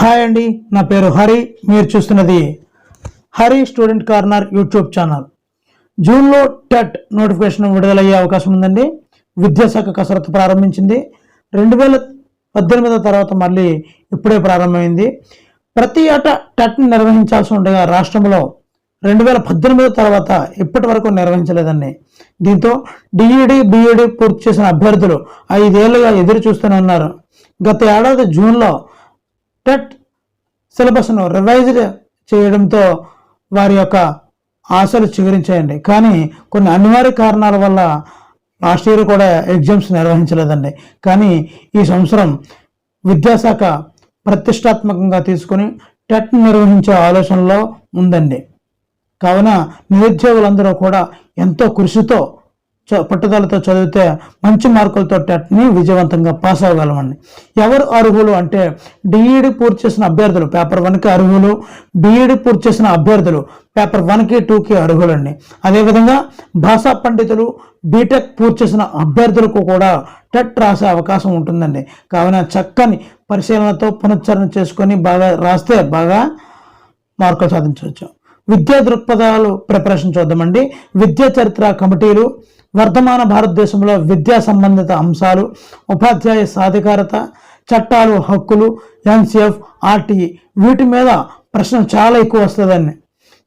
Hi అండి, నా పేరు హరి. మీరు చూస్తున్నది Hari student corner YouTube channel. జూన్లో టెట్ నోటిఫికేషన్ విడుదలయ్యే అవకాశం ఉందండి. విద్యాశాఖ కసరత్తు ప్రారంభించింది. 2018 తర్వాత మళ్ళీ ఇప్పుడే ప్రారంభమైంది. ప్రతి ఏటా టెట్ని నిర్వహించాల్సి ఉండగా రాష్ట్రంలో 2018 తర్వాత ఇప్పటి వరకు నిర్వహించలేదండి. దీంతో డిఈడి బిఈడి పూర్తి చేసిన అభ్యర్థులు 5 ఏళ్లుగా ఎదురు చూస్తూనే ఉన్నారు. గత ఏడాది జూన్లో టెట్ సిలబస్ను రివైజ్డ్ చేయడంతో వారి యొక్క ఆశలు చిగురించాయండి. కానీ కొన్ని అనివార్య కారణాల వల్ల లాస్ట్ ఇయర్ కూడా ఎగ్జామ్స్ నిర్వహించలేదండి. కానీ ఈ సంవత్సరం విద్యాశాఖ ప్రతిష్టాత్మకంగా తీసుకుని టెట్ నిర్వహించే ఆలోచనలో ఉందండి. కావున నిరుద్యోగులందరూ కూడా ఎంతో కృషితో పట్టుదలతో చదివితే మంచి మార్కులతో టెట్ని విజయవంతంగా పాస్ అవ్వగలమండి. ఎవరు అర్హులు అంటే డిఈడి పూర్తి చేసిన అభ్యర్థులు పేపర్ 1కి అర్హులు, బిఈడి పూర్తి చేసిన అభ్యర్థులు పేపర్ 1కి 2కి అర్హులండి. అదేవిధంగా భాషా పండితులు, బీటెక్ పూర్తి చేసిన అభ్యర్థులకు కూడా టెట్ రాసే అవకాశం ఉంటుందండి. కావున చక్కని పరిశీలనతో పునశ్చరణ చేసుకొని బాగా రాస్తే బాగా మార్కులు సాధించవచ్చు. విద్యా దృక్పథాలు ప్రిపరేషన్ చూద్దామండి. విద్యా చరిత్ర కమిటీలు, వర్ధమాన భారతదేశంలో విద్యా సంబంధిత అంశాలు, ఉపాధ్యాయ సాధికారత, చట్టాలు, హక్కులు, ఎన్సిఎఫ్, ఆర్టీఈ వీటి మీద ప్రశ్న చాలా ఎక్కువ వస్తుందండి.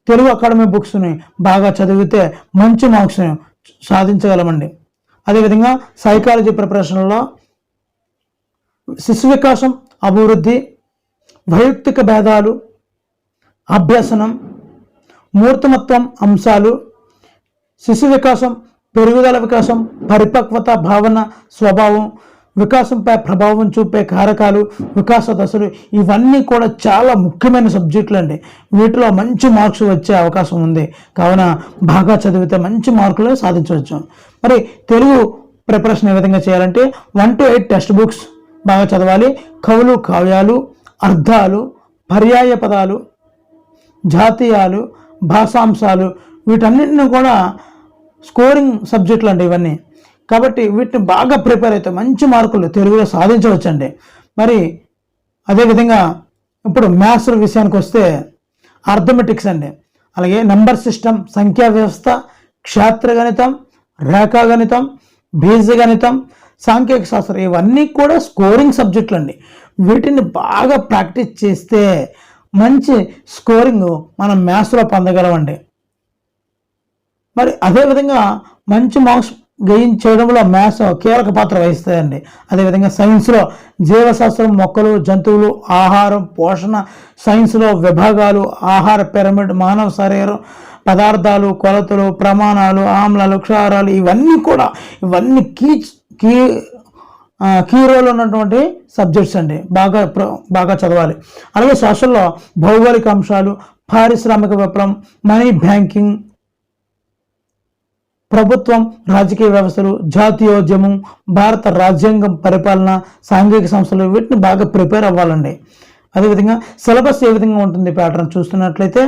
తెలుగు అకాడమీ బుక్స్ని బాగా చదివితే మంచి మార్క్స్ని సాధించగలమండి. అదేవిధంగా సైకాలజీ ప్రిపరేషన్లో శిశు వికాసం, అభివృద్ధి, వైయక్తిక భేదాలు, అభ్యసనం, మూర్తమత్వం అంశాలు, శిశు వికాసం, పెరుగుదల వికాసం, పరిపక్వత, భావన, స్వభావం, వికాసంపై ప్రభావం చూపే కారకాలు, వికాస దశలు ఇవన్నీ కూడా చాలా ముఖ్యమైన సబ్జెక్టులు అండి. వీటిలో మంచి మార్క్స్ వచ్చే అవకాశం ఉంది. కావున బాగా చదివితే మంచి మార్కులు సాధించవచ్చు. మరి తెలుగు ప్రిపరేషన్ ఏ విధంగా చేయాలంటే 1 to 8 టెక్స్ట్ బుక్స్ బాగా చదవాలి. కవులు, కావ్యాలు, అర్థాలు, పర్యాయ పదాలు, జాతీయాలు, భాషాంశాలు వీటన్నిటిని కూడా స్కోరింగ్ సబ్జెక్టులు అండి ఇవన్నీ. కాబట్టి వీటిని బాగా ప్రిపేర్ అయితే మంచి మార్కులు తెలుగులో సాధించవచ్చండి. మరి అదేవిధంగా ఇప్పుడు మ్యాథ్స్ విషయానికి వస్తే అర్థమెటిక్స్ అండి, అలాగే నెంబర్ సిస్టమ్, సంఖ్యా వ్యవస్థ, క్షేత్రగణితం, రేఖాగణితం, బీజగణితం, సాంఖ్యక శాస్త్రం ఇవన్నీ కూడా స్కోరింగ్ సబ్జెక్టులు అండి. వీటిని బాగా ప్రాక్టీస్ చేస్తే మంచి స్కోరింగ్ మనం మ్యాథ్స్లో పొందగలమండి. మరి అదేవిధంగా మంచి మార్క్స్ గెయిన్ చేయడంలో మ్యాథ్స్ కీలక పాత్ర వహిస్తాయండి. అదేవిధంగా సైన్స్లో జీవశాస్త్రం, మొక్కలు, జంతువులు, ఆహారం, పోషణ, సైన్స్లో విభాగాలు, ఆహార పిరమిడ్, మానవ శరీరం, పదార్థాలు, కొలతలు, ప్రమాణాలు, ఆమ్లాలు, క్షారాలు ఇవన్నీ కీ రోల్ ఉన్నటువంటి సబ్జెక్ట్స్ అండి. బాగా చదవాలి. అలాగే సోషల్లో భౌగోళిక అంశాలు, పారిశ్రామిక విప్లవం, మనీ బ్యాంకింగ్, ప్రభుత్వం, రాజకీయ వ్యవస్థలు, జాతీయోద్యమం, భారత రాజ్యాంగం, పరిపాలన, సాంఘిక సంస్థలు వీటిని బాగా ప్రిపేర్ అవ్వాలండి. అదేవిధంగా సిలబస్ ఏ విధంగా ఉంటుంది ప్యాటర్న్ చూస్తున్నట్లయితే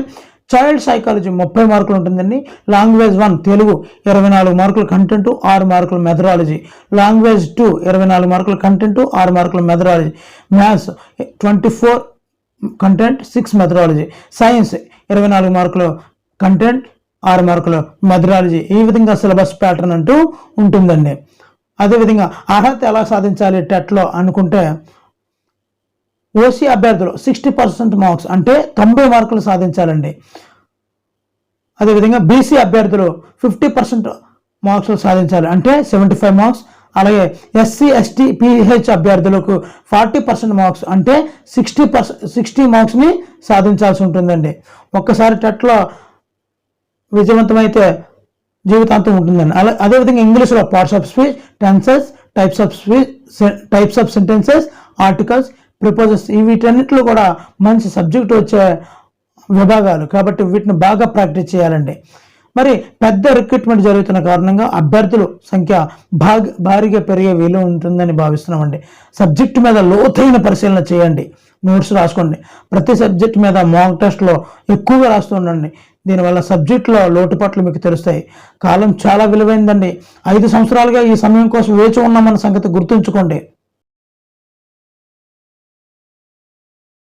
చైల్డ్ సైకాలజీ 30 మార్కులు ఉంటుందండి. లాంగ్వేజ్ 1 తెలుగు 24 మార్కులు కంటెంట్, 6 మార్కులు మెథడాలజీ. లాంగ్వేజ్ 2 24 మార్కులు కంటెంట్, 6 మార్కులు methodology. Maths 24 content, 6 methodology. Science 24 మార్కులు కంటెంట్, 6 మార్కులు మెథడాలజీ. ఈ విధంగా సిలబస్ ప్యాటర్న్ అంటూ ఉంటుందండి. అదేవిధంగా అర్హత ఎలా సాధించాలి టెట్లో అనుకుంటే ఓసీ అభ్యర్థులు 60% మార్క్స్ అంటే 90 మార్కులు సాధించాలండి. అదేవిధంగా బీసీ అభ్యర్థులు 50% మార్క్స్ సాధించాలి అంటే 75 మార్క్స్. అలాగే ఎస్సీ, ఎస్టీ, పీహెచ్ అభ్యర్థులకు 40% మార్క్స్ అంటే 60 మార్క్స్ని సాధించాల్సి ఉంటుందండి. ఒక్కసారి టెట్లో విజయవంతమైతే జీవితాంతం ఉంటుందండి. అదేవిధంగా ఇంగ్లీష్లో parts of speech, tenses, types of sentences, articles, prepositions వీటన్నిటిలో కూడా మంచి సబ్జెక్ట్ వచ్చే విభాగాలు. కాబట్టి వీటిని బాగా ప్రాక్టీస్ చేయాలండి. మరి పెద్ద రిక్రూట్మెంట్ జరుగుతున్న కారణంగా అభ్యర్థుల సంఖ్య భారీగా పెరిగే వీలు ఉంటుందని భావిస్తున్నామండి. సబ్జెక్టు మీద లోతైన పరిశీలన చేయండి, నోట్స్ రాసుకోండి. ప్రతి సబ్జెక్ట్ మీద మాక్ టెస్ట్లో ఎక్కువగా రాస్తూ ఉండండి. దీనివల్ల సబ్జెక్టులో లోటుపాట్లు మీకు తెలుస్తాయి. కాలం చాలా విలువైందండి. 5 సంవత్సరాలుగా ఈ సమయం కోసం వేచి ఉన్నామన్న సంగతి గుర్తుంచుకోండి.